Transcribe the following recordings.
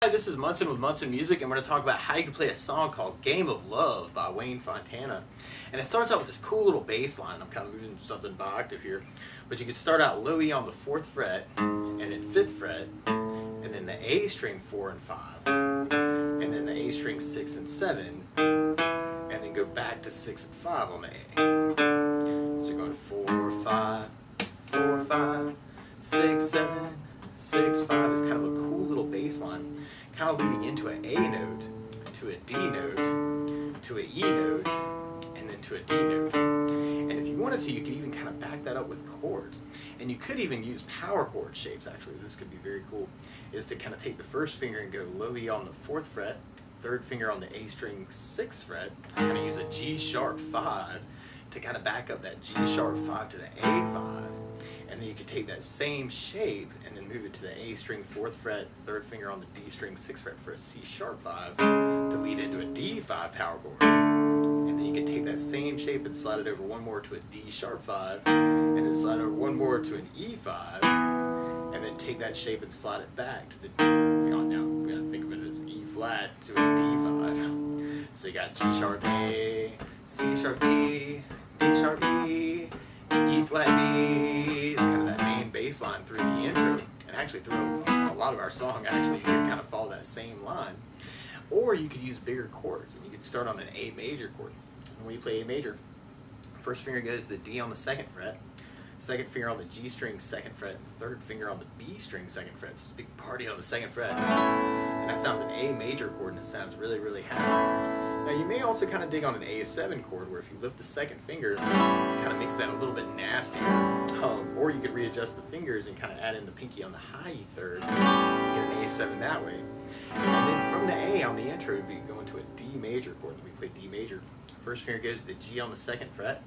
Hi, this is Munson with Munson Music, and we're going to talk about how you can play a song called Game of Love by Fontana. And it starts out with this cool little bass line. I'm kind of moving something by octave here. But you can start out low E on the 4th fret, and then 5th fret, and then the A string 4 and 5, and then the A string 6 and 7, and then go back to 6 and 5 on the A. So you're going 4, 5, 4, 5, 6, 7, 6, 5 is kind of a cool little bass line, kind of leading into an A note, to a D note, to an E note, and then to a D note. And if you wanted to, you could even kind of back that up with chords. And you could even use power chord shapes, actually. This could be very cool, is to kind of take the first finger and go low E on the 4th fret, 3rd finger on the A string 6th fret, kind of use a G sharp 5 to kind of back up that G sharp 5 to the A5. And then you could take that same shape and then move it to the A string 4th fret, 3rd finger on the D string 6th fret for a C sharp 5 to lead into a D5 power chord. And then you could take that same shape and slide it over one more to a D sharp 5, and then slide over one more to an E5, and then take that shape and slide it back to the, now we gotta think of it as E flat to a D5. So you got G sharp A, C sharp D, D sharp E, E flat D. It's kind of that main bass line through the intro, and actually through a lot of our song, actually you can kind of follow that same line. Or you could use bigger chords, and you could start on an A major chord. And when you play A major, first finger goes to the D on the 2nd fret, 2nd finger on the G string 2nd fret, and 3rd finger on the B string 2nd fret. So it's a big party on the 2nd fret. And that sounds an A major chord, and it sounds really, really happy. Now you may also kind of dig on an A7 chord, where if you lift the 2nd finger, kind of makes that a little bit nastier. Or you could readjust the fingers and kind of add in the pinky on the high E3rd and get an A7 that way. And then from the A on the intro, we'd be going to a D major chord. We play D major. First finger goes to the G on the 2nd fret,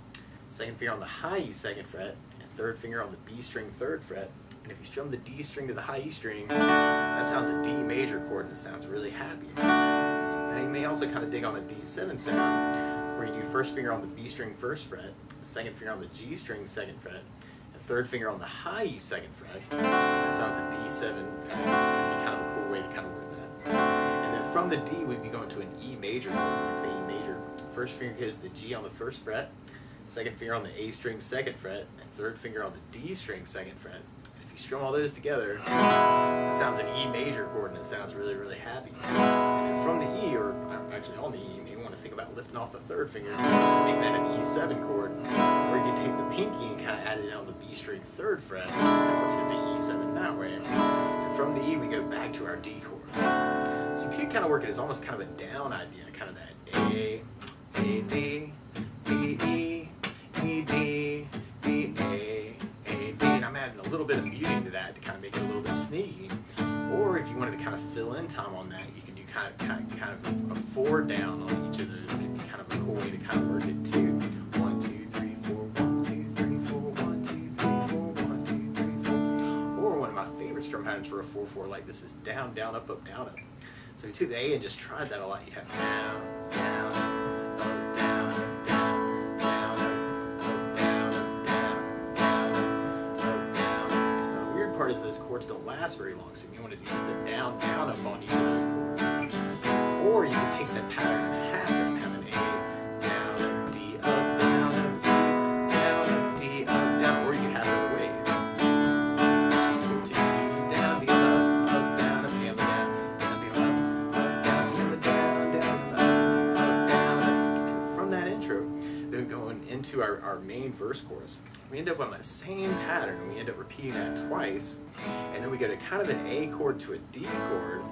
2nd finger on the high E 2nd fret, and 3rd finger on the B string 3rd fret. And if you strum the D string to the high E string, that sounds a D major chord, and it sounds really happy. Now you may also kind of dig on a D7 sound, where you do first finger on the B string 1st fret, the 2nd finger on the G string 2nd fret, and 3rd finger on the high E 2nd fret. That sounds a D7. Can be kind of a cool way to kind of work that. And then from the D, we'd be going to an E major. We play E major. First finger goes to the G on the 1st fret, 2nd finger on the A string 2nd fret, and 3rd finger on the D string 2nd fret. And if you strum all those together, it sounds an E major chord, and it sounds really, really happy. And then from the E, or actually on the E, you may want to think about lifting off the 3rd finger, making that an E7 chord, or you can take the pinky and kind of add it on the B string 3rd fret, and work it as an E7 that way. And from the E, we go back to our D chord. So you could kind of work it as almost kind of a down idea, kind of that A, D, B, E, E, D, B, A, D. And I'm adding a little bit of muting to that to kind of make it a little bit sneaky. Or if you wanted to kind of fill in time on that, you can do kind of a 4 down on each of those. It could be kind of a cool way to kind of work it too. 1, 2, 3, 4, 1, 2, 3, 4, 1, 2, 3, 4, 1, 2, 3, 4. Or one of my favorite strum patterns for a 4/4 like this is down, down, up, up, down, up. So if you took the A and just tried that a lot, you'd have down, down, up, down, up, down, down, up, down, up, down, down, up, down. Now, the weird part is those chords don't last very long, so you may want to use the down, down, up on each of those chords. Or you can take that pattern and half it and have an A, down, up, D, up, down, up, D, down, up, D, up, down. Or you can have it waves. G, down, D, up, down, up, D, up, down, down, D, up, down, down, down, up, down, up. And from that intro, then going into our main verse chorus, we end up on that same pattern, and we end up repeating that twice, and then we go to kind of an A chord to a D chord,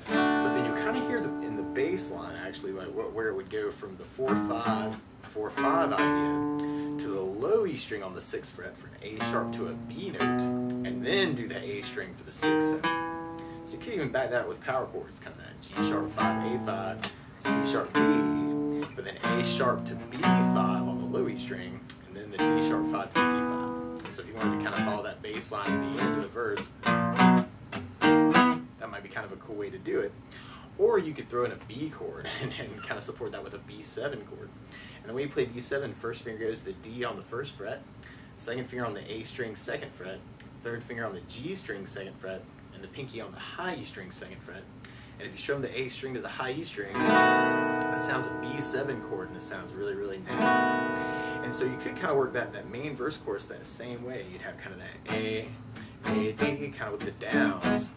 but then you kind of hear in the bass line actually like where it would go from the 4/5 idea to the low E string on the 6th fret for an A sharp to a B note, and then do the A string for the 6/7. So you can even back that up with power chords, kind of that G sharp 5 A5, C sharp B, but then A sharp to B5 on the low E string, and then the D sharp 5 to E5. So if you wanted to kind of follow that bass line at the end of the verse, that might be kind of a cool way to do it. Or you could throw in a B chord and kind of support that with a B7 chord. And the way you play B7, first finger goes to the D on the 1st fret, 2nd finger on the A string 2nd fret, 3rd finger on the G string 2nd fret, and the pinky on the high E string 2nd fret. And if you strum the A string to the high E string, that sounds a B7 chord, and it sounds really, really nasty. And so you could kind of work that main verse chorus that same way. You'd have kind of that A, D, kind of with the downs.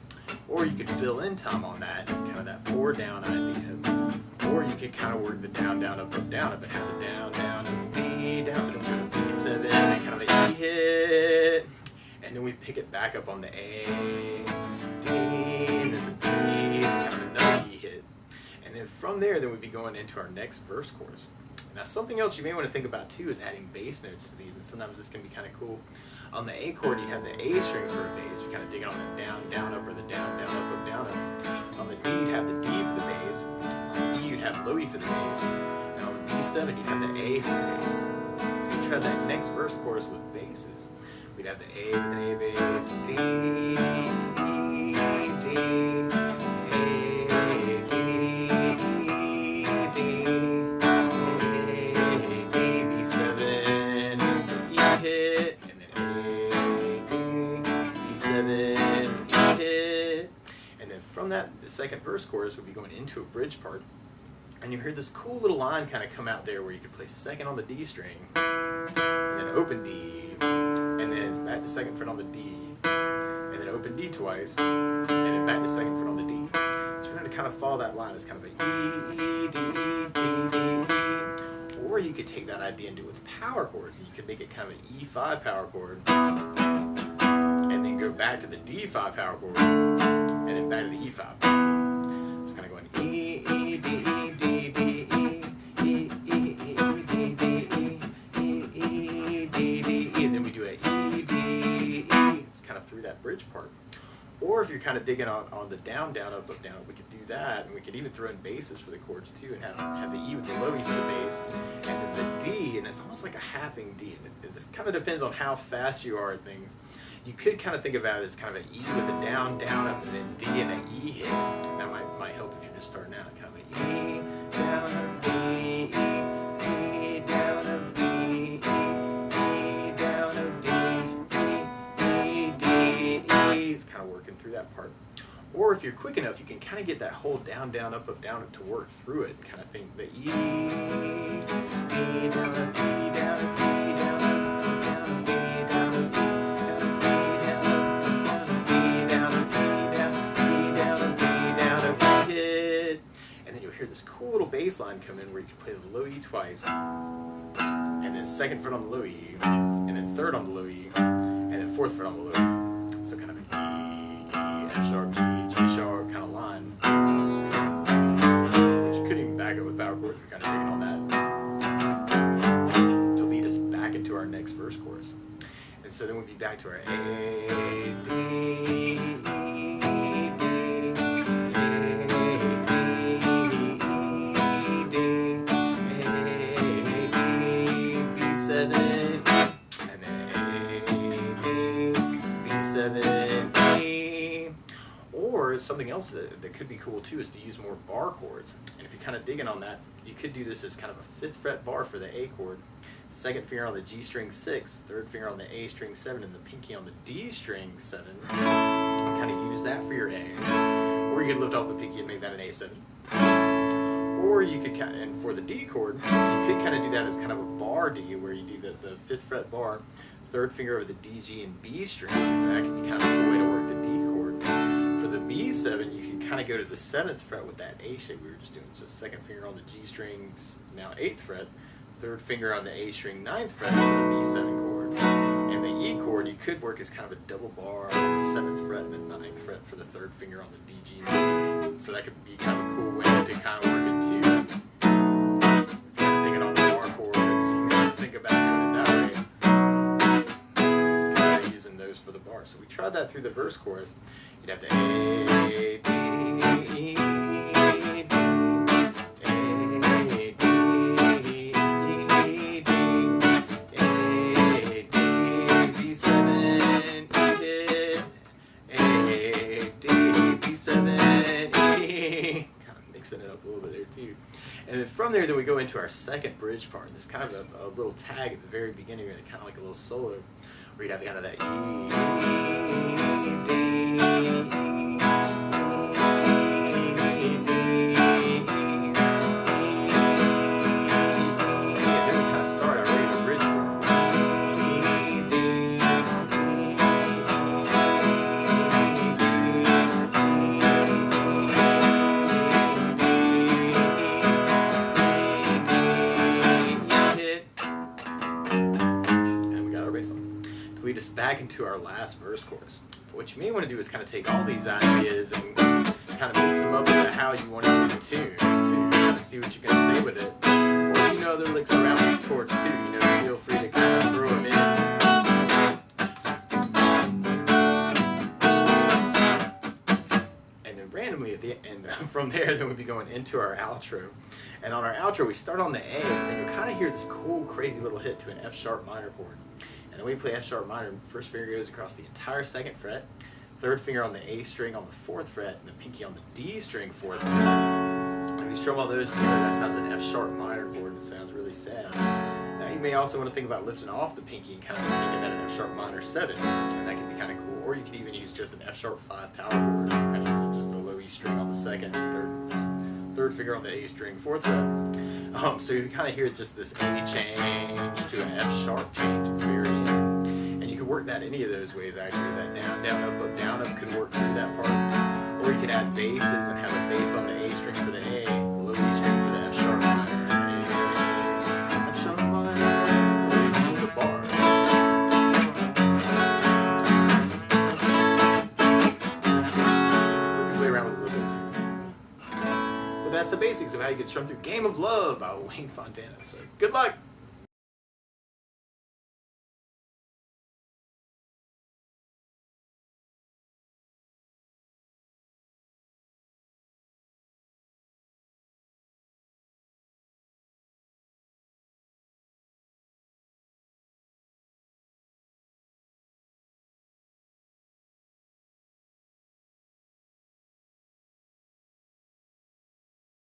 Or you could fill in time on that, kind of that 4 down idea. Or you could kind of work the down, down, up, and have a down, down, up, B, down, then go to B7, and kind of an E hit. And then we pick it back up on the A, D, and then the B, and kind of another E hit. And then from there, then we'd be going into our next verse chorus. Now, something else you may want to think about too is adding bass notes to these, and sometimes this can be kind of cool. On the A chord, you have the A string for a bass. You're kind of digging on the down, down, up, or the down, down, up, down, up. On the D, you'd have the D for the bass. On the E, you'd have low E for the bass. And on the B7, you'd have the A for the bass. So you try that next verse chorus with basses. We'd have the A with an A bass, D, E, D, A, D, D, A, D, B7, E hit, and then A, D, B7, E hit. And then from that, the second verse chorus would be going into a bridge part. And you hear this cool little line kind of come out there where you could play second on the D string, and then open D, and then it's back to second fret on the D, and then open D twice, and then back to second fret on the D. So we're going to kind of follow that line as kind of a E, E, D, E, D, D, E. Or you could take that idea and do it with power chords. You could make it kind of an E5 power chord, and then go back to the D5 power chord, and then back to the E5. So kind of going E, E, D, E, D, D, E, E, E, E, D, D, E, E, E, D, D, E, and then we do a E, D, E. It's kind of through that bridge part. Or if you're kind of digging on the down, down, up, down, we could do that, and we could even throw in basses for the chords too, and have the E with the low E for the bass, and then the D, and it's almost like a halving D. And this kind of depends on how fast you are at things. You could kind of think about it as kind of an E with a down, down, up, and then D and an E hit. That might help if you're just starting out. Kind of an E, down, up, D, E, down, up, D, E, down, up, D, E, D, E. It's kind of working through that part. Or if you're quick enough, you can kind of get that whole down, down, up, down to work through it. Kind of think the E, D, down, up, D, down, up, D, down, up, down, D, down, up, D. Hear this cool little bass line come in where you can play the low E twice, and then second fret on the low E, and then third on the low E, and then fourth fret on the low E. So kind of an E, F sharp, G, G sharp kind of line. But you could even back it with power chords. We're kind of digging on that to lead us back into our next verse chorus. And so then we'd be back to our A, D, Or something else that could be cool too is to use more bar chords. And if you're kind of digging on that, you could do this as kind of a 5th fret bar for the A chord, second finger on the G string 6, third finger on the A string 7, and the pinky on the D string 7. And kind of use that for your A. Or you could lift off the pinky and make that an A7. Or you could, and for the D chord, you could kind of do that as kind of a bar D, where you do the 5th fret bar, third finger over the D, G, and B strings. And that can be kind of a cool way to work the D chord. For the B7, you can kind of go to the 7th fret with that A shape we were just doing. So second finger on the G strings, now 8th fret, third finger on the A string, 9th fret for the B7 chord. And the E chord, you could work as kind of a double bar on the 7th fret and the 9th fret for the third finger on the D, G, and B. So that could be kind of a cool way to kind of work into, if you're thinking on the bar chords, you can think about doing it that way. Kind of using those for the bar. So we tried that through the verse chorus. You'd have the A, D, E, D, mixing it up a little bit there too. And then from there, then we go into our second bridge part. There's kind of a little tag at the very beginning, and kind of like a little solo, where you'd have kind of that E, D, into our last verse chorus. But what you may want to do is kind of take all these ideas and kind of mix them up into how you want to use the tune. So you kind of see what you can say with it. Or if you know other licks around these chords too, you know, feel free to kind of throw them in. And then randomly at the end, from there, then we'll be going into our outro. And on our outro, we start on the A, and then you'll kind of hear this cool, crazy little hit to an F sharp minor chord. And the way you play F sharp minor, first finger goes across the entire 2nd fret, third finger on the A string on the 4th fret, and the pinky on the D string 4th fret. And if you strum all those together, that sounds an F sharp minor chord, and it sounds really sad. Now you may also want to think about lifting off the pinky and kind of making that an F sharp minor 7, and that can be kind of cool. Or you could even use just an F sharp 5 power chord, kind of using just the low E string on the 2nd, third finger on the A string 4th fret. So you kind of hear just this A change to an F sharp change at the very end. And you can work that any of those ways actually. That down, down, up, down, up could work through that part. Or you could add basses and have a bass on the A string for the A, low E string for the F sharp minor, F sharp minor, the bar. You can play around with it a little bit too. But that's the basics of how you get strummed through Game of Love by Wayne Fontana. So good luck!